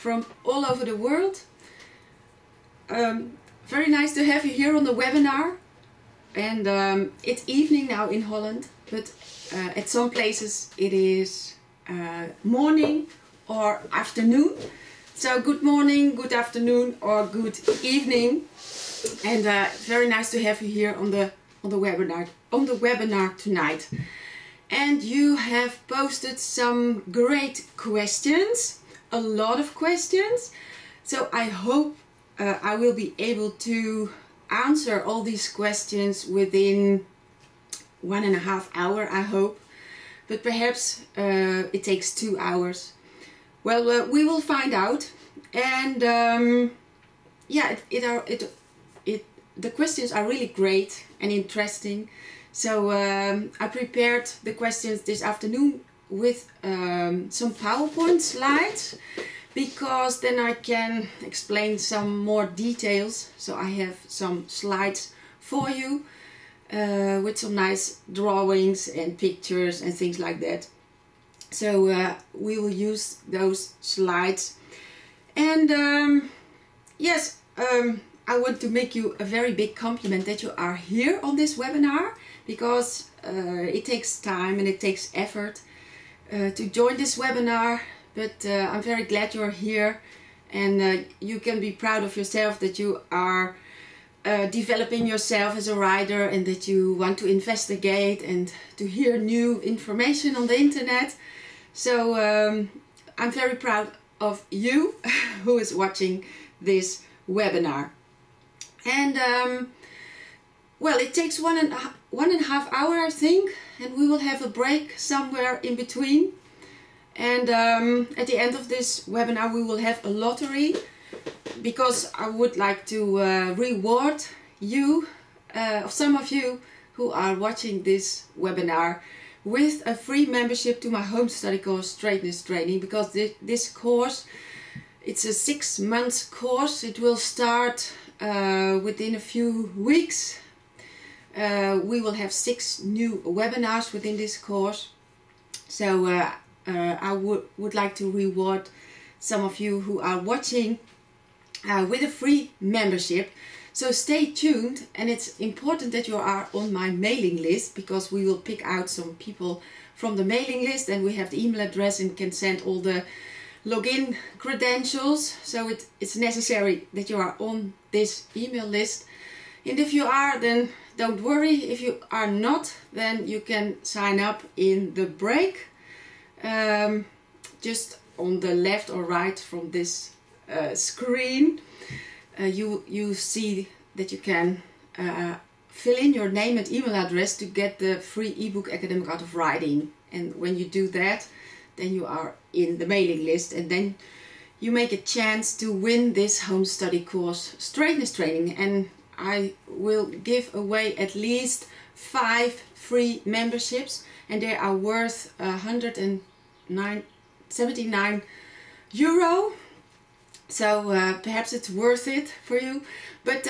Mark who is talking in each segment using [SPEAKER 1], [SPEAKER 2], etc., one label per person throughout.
[SPEAKER 1] from all over the world. Very nice to have you here on the webinar. And it's evening now in Holland, but at some places it is morning or afternoon. So good morning, good afternoon or good evening. And very nice to have you here on the webinar tonight. And you have posted some great questions, a lot of questions. So I hope I will be able to answer all these questions within 1.5 hours, I hope. But perhaps it takes 2 hours. Well, we will find out. And yeah, the questions are really great and interesting. So I prepared the questions this afternoon with some PowerPoint slides, because then I can explain some more details. So I have some slides for you with some nice drawings and pictures and things like that. So we will use those slides. And yes, I want to make you a very big compliment that you are here on this webinar, because it takes time and it takes effort to join this webinar. But I'm very glad you're here, and you can be proud of yourself that you are developing yourself as a rider, and that you want to investigate and to hear new information on the internet. So I'm very proud of you who is watching this webinar. And well, it takes one and a half hour, I think, and we will have a break somewhere in between. And at the end of this webinar we will have a lottery, because I would like to reward you, some of you who are watching this webinar, with a free membership to my home study course, Straightness Training. Because this course, it's a 6-month course. It will start within a few weeks. We will have 6 new webinars within this course. So I would like to reward some of you who are watching with a free membership. So stay tuned, and it's important that you are on my mailing list, because we will pick out some people from the mailing list, and we have the email address and can send all the login credentials. So it's necessary that you are on this email list. And if you are, then don't worry. If you are not, then you can sign up in the break. Just on the left or right from this screen, you see that you can fill in your name and email address to get the free ebook Academic Art of Riding. And when you do that, then you are in the mailing list, and then you make a chance to win this home study course, Straightness Training. And I will give away at least 5 free memberships, and they are worth 179 euro. So perhaps it's worth it for you. But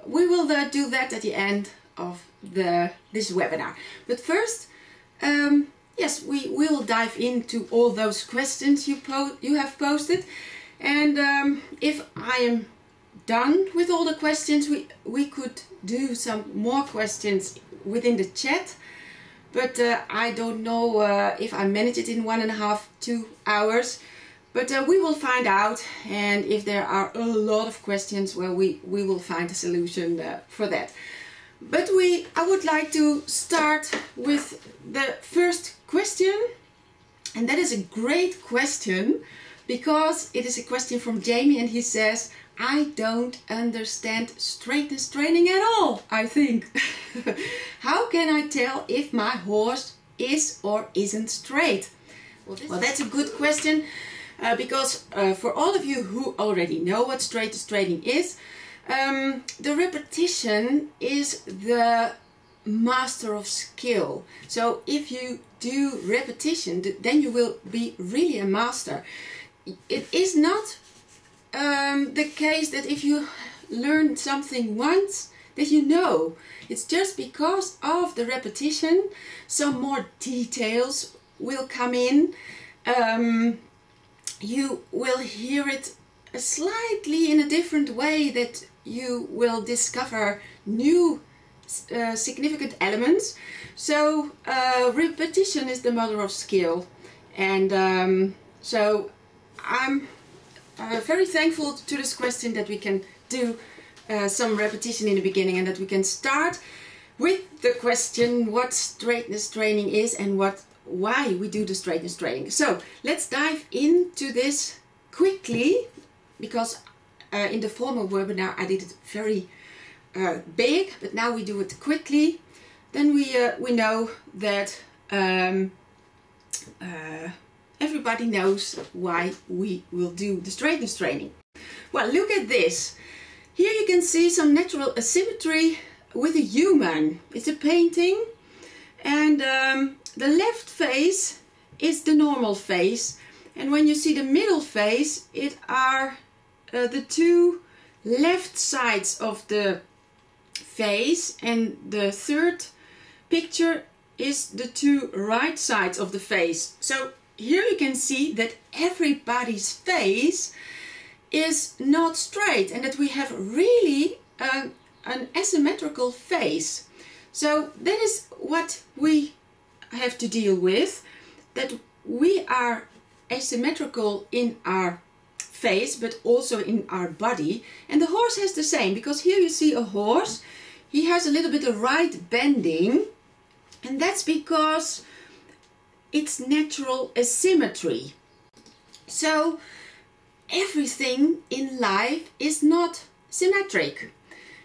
[SPEAKER 1] we will do that at the end of this webinar. But first, yes, we will dive into all those questions you have posted. And if I am done with all the questions, we could do some more questions within the chat. But I don't know if I manage it in 1.5 to 2 hours. But we will find out, and if there are a lot of questions, well, we will find a solution for that. But I would like to start with the first question, and that is a great question, because it is a question from Jamie, and he says, I don't understand straightness training at all, I think. How can I tell if my horse is or isn't straight? Well, that's a good question. Because for all of you who already know what straightness training is, the repetition is the master of skill. So if you do repetition, then you will be really a master. It is not the case that if you learn something once, that you know. It's just because of the repetition, some more details will come in. you will hear it slightly in a different way, that you will discover new significant elements. So repetition is the mother of skill, and so I'm very thankful to this question that we can do some repetition in the beginning, and that we can start with the question what straightness training is and why we do the straightness training. So let's dive into this quickly, because in the former webinar I did it very big, but now we do it quickly. Then we know that everybody knows why we will do the straightness training. Well, look at this. Here you can see some natural asymmetry with a human. It's a painting, and the left face is the normal face, and when you see the middle face, it are the two left sides of the face, and the third picture is the two right sides of the face. So here you can see that everybody's face is not straight, and that we have really an asymmetrical face. So that is what we have to deal with, that we are asymmetrical in our face but also in our body. And the horse has the same, because here you see a horse, he has a little bit of right bending, and that's because it's natural asymmetry. So everything in life is not symmetric,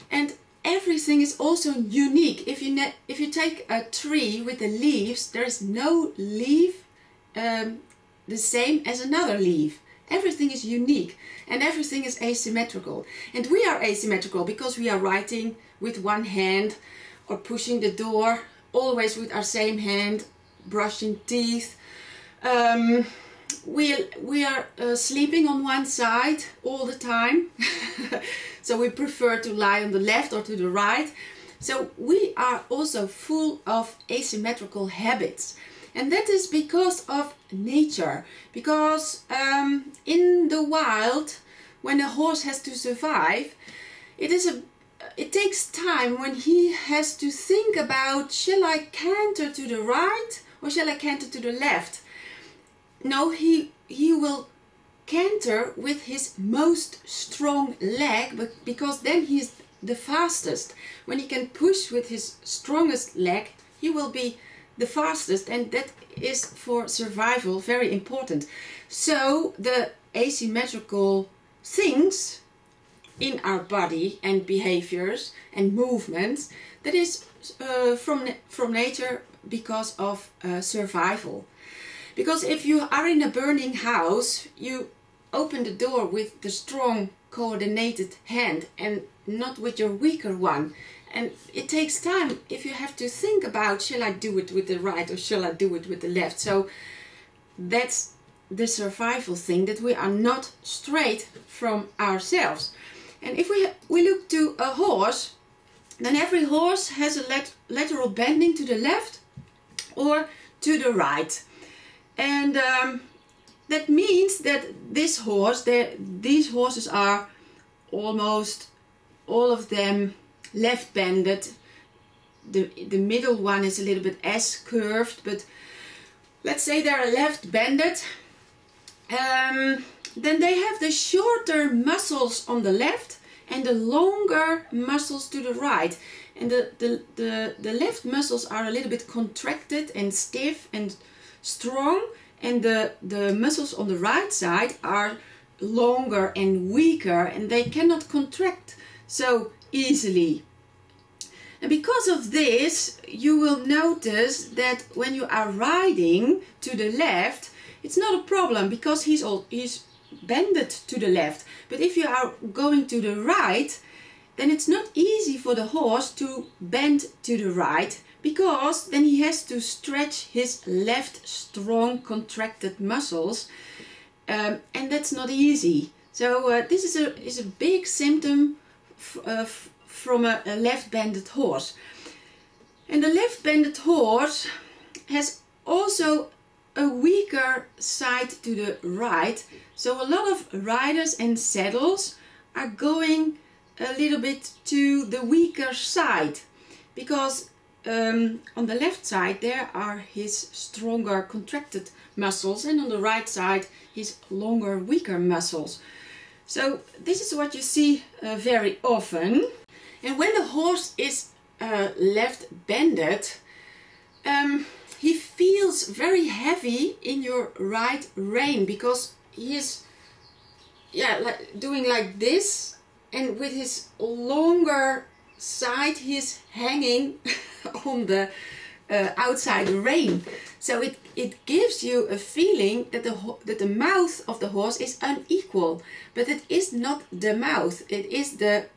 [SPEAKER 1] and everything is also unique. If you take a tree with the leaves, there is no leaf the same as another leaf. Everything is unique, and everything is asymmetrical. And we are asymmetrical because we are writing with one hand, or pushing the door always with our same hand, brushing teeth. We are sleeping on one side all the time. So we prefer to lie on the left or to the right. So we are also full of asymmetrical habits. And that is because of nature. Because in the wild, when a horse has to survive, it takes time when he has to think about, shall I canter to the right or shall I canter to the left? No, he will canter with his most strong leg, but because then he is the fastest. When he can push with his strongest leg, he will be the fastest, and that is for survival very important. So the asymmetrical things in our body and behaviors and movements, that is from nature because of survival. Because if you are in a burning house, you open the door with the strong coordinated hand and not with your weaker one. And it takes time if you have to think about, shall I do it with the right or shall I do it with the left? So that's the survival thing, that we are not straight from ourselves. And if we look to a horse, then every horse has a lateral bending to the left or to the right. And that means that these horses are almost all of them left bended. The middle one is a little bit S curved, but let's say they're left bended. Then they have the shorter muscles on the left and the longer muscles to the right. And the left muscles are a little bit contracted and stiff and strong, and the muscles on the right side are longer and weaker, and they cannot contract so easily. And because of this, you will notice that when you are riding to the left, it's not a problem because he's bended to the left. But if you are going to the right, then it's not easy for the horse to bend to the right, because then he has to stretch his left strong contracted muscles, and that's not easy. So this is a big symptom from a left-bended horse. And the left-bended horse has also a weaker side to the right. So a lot of riders and saddles are going a little bit to the weaker side, because on the left side there are his stronger contracted muscles, and on the right side his longer weaker muscles. So this is what you see very often. And when the horse is left bended, he feels very heavy in your right rein, because he is doing like this, and with his longer side he is hanging on the outside rein. So it gives you a feeling that the mouth of the horse is unequal, but it is not the mouth, it is the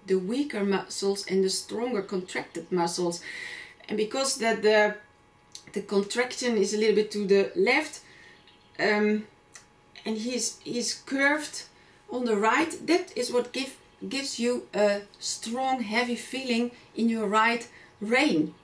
[SPEAKER 1] weaker muscles and the stronger contracted muscles. And because that the contraction is a little bit to the left, and he's curved on the right, that is what gives you a strong heavy feeling in your right rein.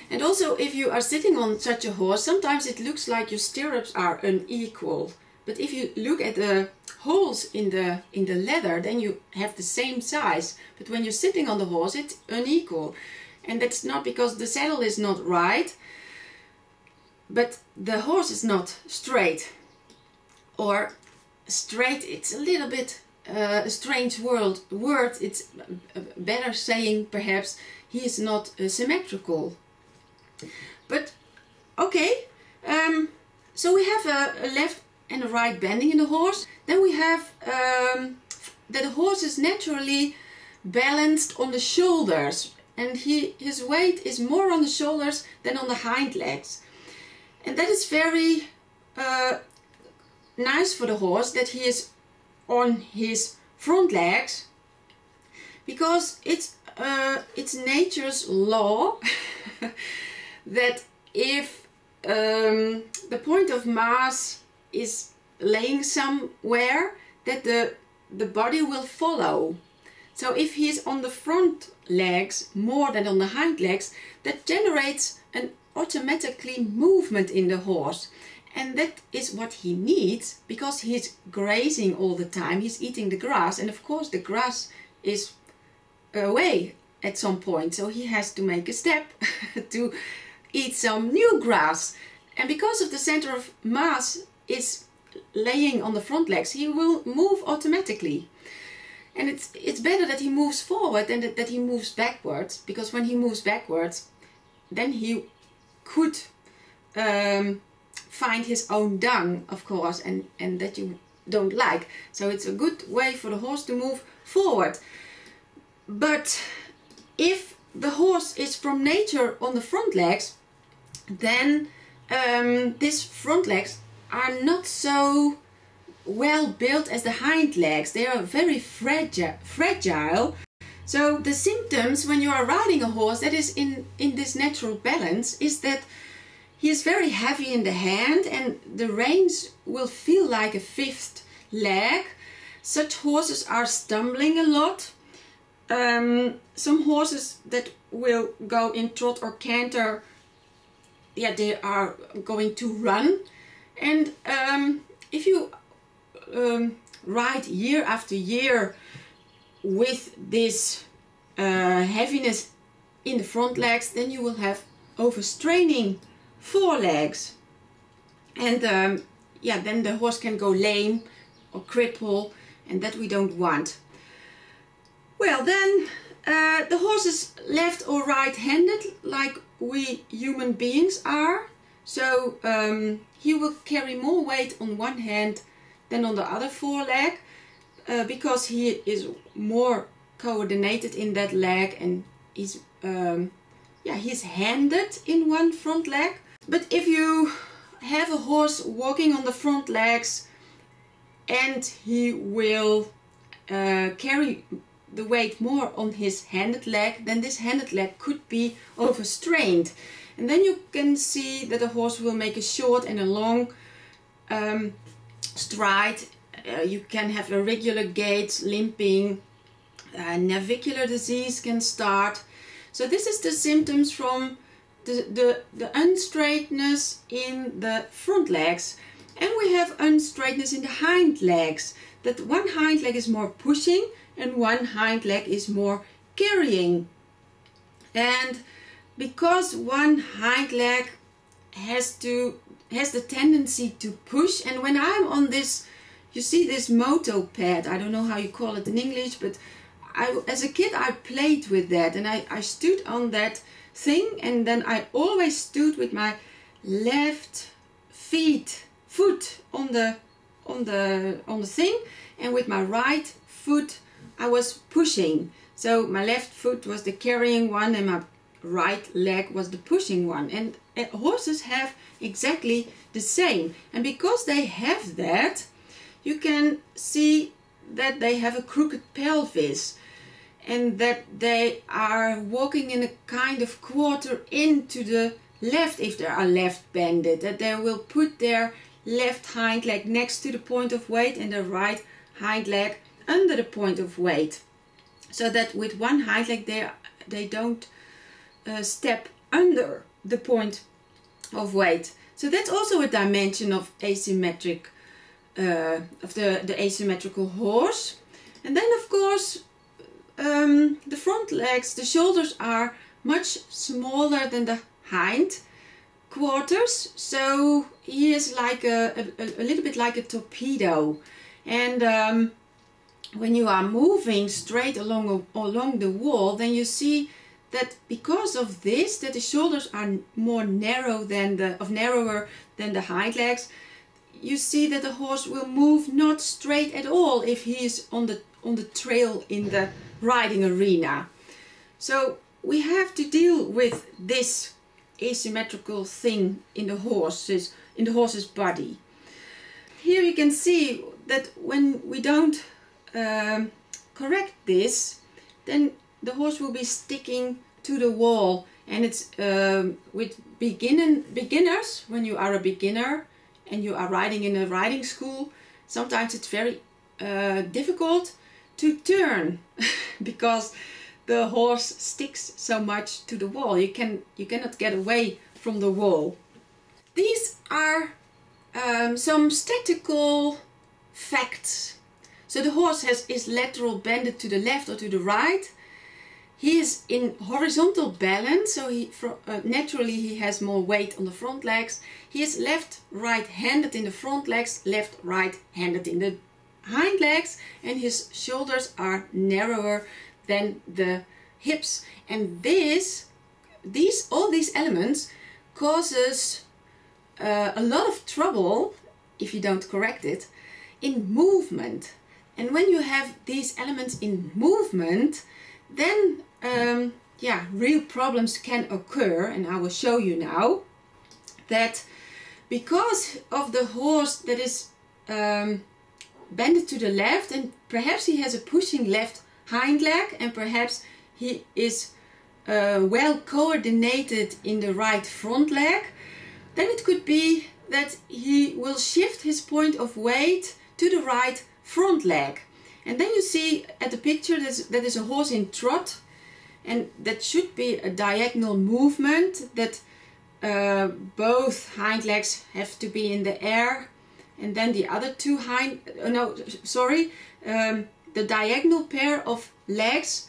[SPEAKER 1] And also, if you are sitting on such a horse, sometimes it looks like your stirrups are unequal. But if you look at the holes in the leather, then you have the same size. But when you're sitting on the horse, it's unequal. And that's not because the saddle is not right, but the horse is not straight. Or straight, it's a little bit a strange word. It's better saying perhaps he is not symmetrical. But okay, so we have a left and a right bending in the horse. Then we have that the horse is naturally balanced on the shoulders, and his weight is more on the shoulders than on the hind legs. And that is very nice for the horse, that he is on his front legs, because it's nature's law that if the point of mass is laying somewhere, that the body will follow. So if he's on the front legs more than on the hind legs, that generates an automatically movement in the horse. And that is what he needs, because he's grazing all the time, he's eating the grass, and of course the grass is away at some point, so he has to make a step to eat some new grass. And because of the center of mass is laying on the front legs, he will move automatically. And it's better that he moves forward than that he moves backwards, because when he moves backwards, then he could find his own dung, of course, and that you don't like. So it's a good way for the horse to move forward. But if the horse is from nature on the front legs, then these front legs are not so well built as the hind legs. They are very fragile. So the symptoms when you are riding a horse that is in this natural balance is that he is very heavy in the hand, and the reins will feel like a fifth leg. Such horses are stumbling a lot. Some horses that will go in trot or canter, they are going to run. And if you ride year after year with this heaviness in the front legs, then you will have overstraining forelegs, and then the horse can go lame or cripple, and that we don't want. Well, then the horse is left or right-handed, like we human beings are. So he will carry more weight on one hand than on the other foreleg, because he is more coordinated in that leg, and he's handed in one front leg. But if you have a horse walking on the front legs and he will carry the weight more on his handed leg, then this handed leg could be overstrained. And then you can see that the horse will make a short and a long stride. You can have irregular gait, limping, navicular disease can start. So this is the symptoms from the unstraightness in the front legs, and we have unstraightness in the hind legs. That one hind leg is more pushing and one hind leg is more carrying. And because one hind leg has the tendency to push, and when I'm on this, you see this moto pad, I don't know how you call it in English, but as a kid I played with that, and I stood on that thing, and then I always stood with my left foot on the thing, and with my right foot I was pushing. So my left foot was the carrying one and my right leg was the pushing one. And horses have exactly the same. And because they have that, you can see that they have a crooked pelvis and that they are walking in a kind of quarter into the left if they are left-banded, that they will put their left hind leg next to the point of weight and the right hind leg under the point of weight, so that with one hind leg they don't step under the point of weight. So that's also a dimension of asymmetric of the asymmetrical horse. And then of course the front legs, the shoulders are much smaller than the hind quarters, so he is like a little bit like a torpedo. And when you are moving straight along the wall, then you see that because of this, that the shoulders are more narrow than narrower than the hind legs. You see that the horse will move not straight at all if he is on the trail in the riding arena. So we have to deal with this asymmetrical thing in the horse's body. Here you can see that when we don't correct this, then the horse will be sticking to the wall. And it's with beginners, when you are a beginner and you are riding in a riding school, sometimes it's very difficult to turn because the horse sticks so much to the wall. You cannot get away from the wall. These are some statical facts. So the horse is lateral bended to the left or to the right. He is in horizontal balance, so naturally he has more weight on the front legs. He is left-right-handed in the front legs, left-right-handed in the hind legs, and his shoulders are narrower than the hips. And all these elements causes a lot of trouble, if you don't correct it, in movement. And when you have these elements in movement, then real problems can occur. And I will show you now that because of the horse that is bended to the left, and perhaps he has a pushing left hind leg, and perhaps he is well coordinated in the right front leg, then it could be that he will shift his point of weight to the right front leg. And then you see at the picture that is a horse in trot, and that should be a diagonal movement, that both hind legs have to be in the air, and then the other two the diagonal pair of legs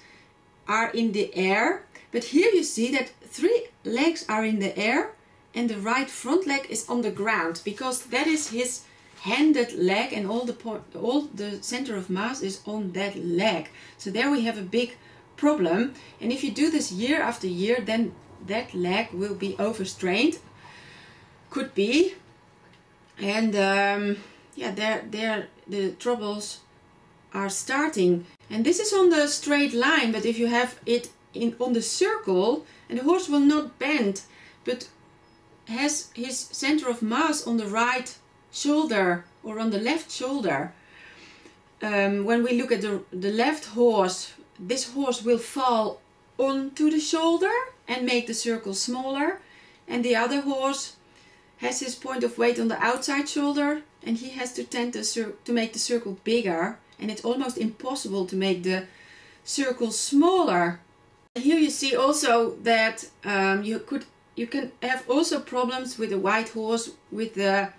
[SPEAKER 1] are in the air. But here you see that 3 legs are in the air and the right front leg is on the ground, because that is his handed leg, and all the center of mass is on that leg. So there we have a big problem, and if you do this year after year, then that leg will be overstrained, could be, and there the troubles are starting. And this is on the straight line, but if you have it on the circle, and the horse will not bend, but has his center of mass on the right shoulder or on the left shoulder. When we look at the left horse, this horse will fall onto the shoulder and make the circle smaller, and the other horse has his point of weight on the outside shoulder, and he has to tend to make the circle bigger, and it's almost impossible to make the circle smaller. Here you see also that you could you can have also problems with a white horse with the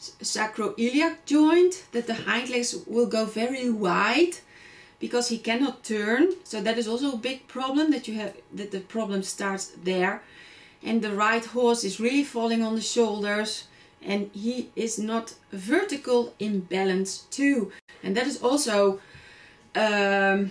[SPEAKER 1] sacroiliac joint, that the hind legs will go very wide because he cannot turn. So that is also a big problem, that you have, that the problem starts there. And the right horse is really falling on the shoulders, and he is not vertical in balance too. And that is also a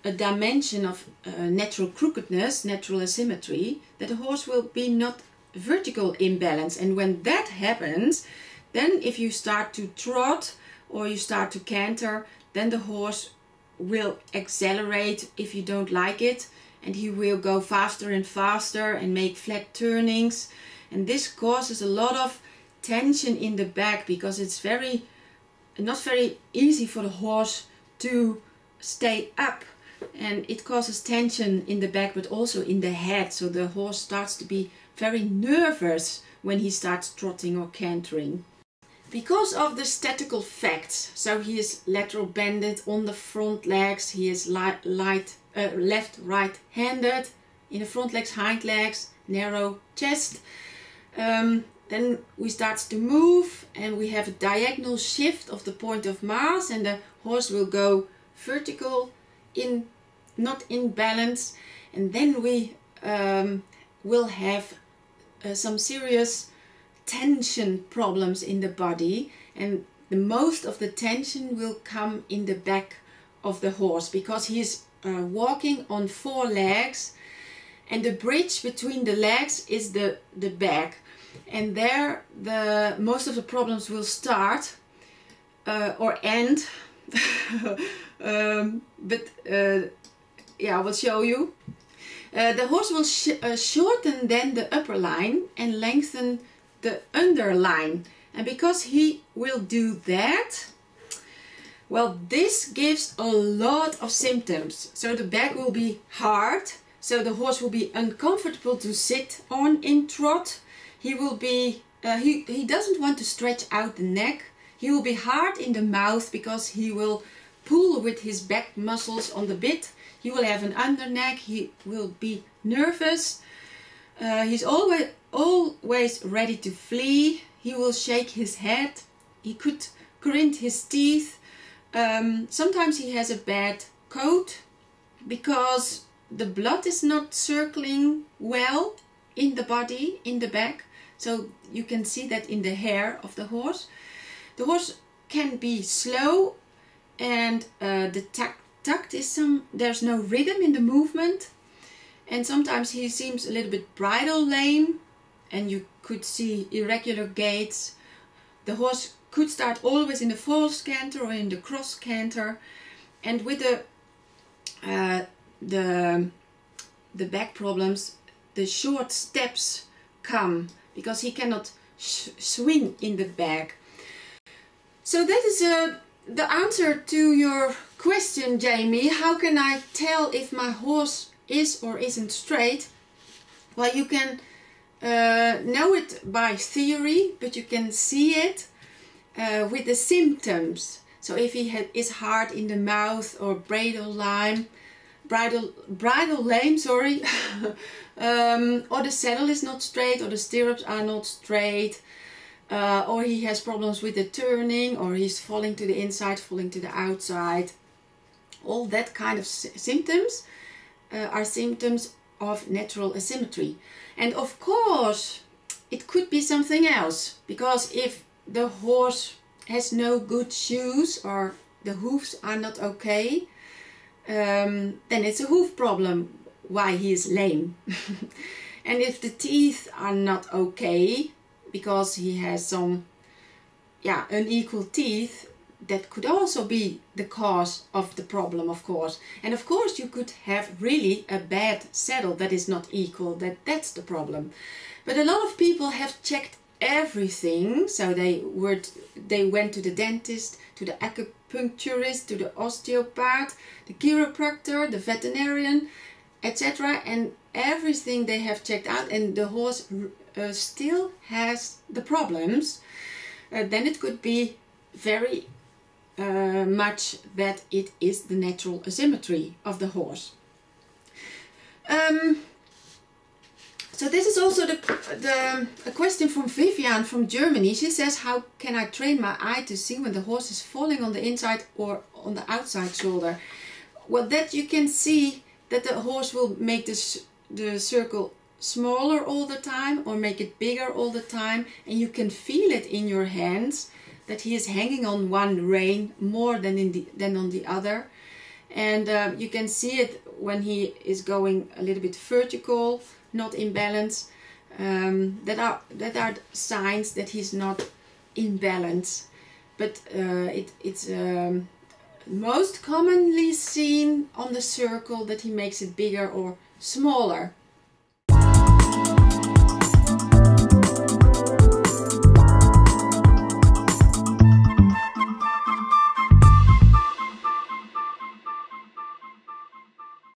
[SPEAKER 1] dimension of natural crookedness, natural asymmetry, that the horse will be not vertical in balance. And when that happens, then if you start to trot or you start to canter, then the horse will accelerate if you don't like it, and he will go faster and faster and make flat turnings. And this causes a lot of tension in the back, because it's not very easy for the horse to stay up, and it causes tension in the back but also in the head. So the horse starts to be very nervous when he starts trotting or cantering. Because of the statical facts, so he is lateral banded on the front legs, he is left right handed in the front legs, hind legs, narrow chest. Then we start to move and we have a diagonal shift of the point of mass, and the horse will go vertical, not in balance, and then we will have some serious tension problems in the body, and the most of the tension will come in the back of the horse, because he is walking on 4 legs, and the bridge between the legs is the back, and there the most of the problems will start or end. Yeah, I will show you. The horse will shorten then the upper line and lengthen the underline, and because he will do that, well, this gives a lot of symptoms. So the back will be hard, so the horse will be uncomfortable to sit on in trot. He will be he doesn't want to stretch out the neck. He will be hard in the mouth because he will pull with his back muscles on the bit. He will have an underneck. He will be nervous. He's always ready to flee. He will shake his head. He could grind his teeth. Sometimes he has a bad coat because the blood is not circling well in the body, in the back. So you can see that in the hair of the horse. The horse can be slow, and the tact is there's no rhythm in the movement, and sometimes he seems a little bit bridle lame, and you could see irregular gaits. The horse could start always in the false canter or in the cross canter, and with the back problems, the short steps come because he cannot swing in the back. So that is the answer to your question, Jamie. How can I tell if my horse is or isn't straight? Well, you can know it by theory, but you can see it with the symptoms. So if he is hard in the mouth, or bridle lame, sorry, or the saddle is not straight, or the stirrups are not straight, or he has problems with the turning, or he's falling to the inside, falling to the outside. All that kind of symptoms are symptoms of natural asymmetry. And of course, it could be something else, because if the horse has no good shoes, or the hooves are not okay, then it's a hoof problem why he is lame. And if the teeth are not okay, because he has some unequal teeth, that could also be the cause of the problem, of course. And of course you could have really a bad saddle that is not equal, that's the problem. But a lot of people have checked everything, so they went to the dentist, to the acupuncturist, to the osteopath, the chiropractor, the veterinarian, etc. And everything they have checked out, and the horse still has the problems. Then it could be very much that it is the natural asymmetry of the horse. So this is also a question from Vivian from Germany. She says, how can I train my eye to see when the horse is falling on the inside or on the outside shoulder? Well, that you can see that the horse will make the circle smaller all the time or make it bigger all the time, and you can feel it in your hands that he is hanging on one rein more than on the other. And you can see it when he is going a little bit vertical, not in balance. That are signs that he's not in balance. But it's most commonly seen on the circle that he makes it bigger or smaller.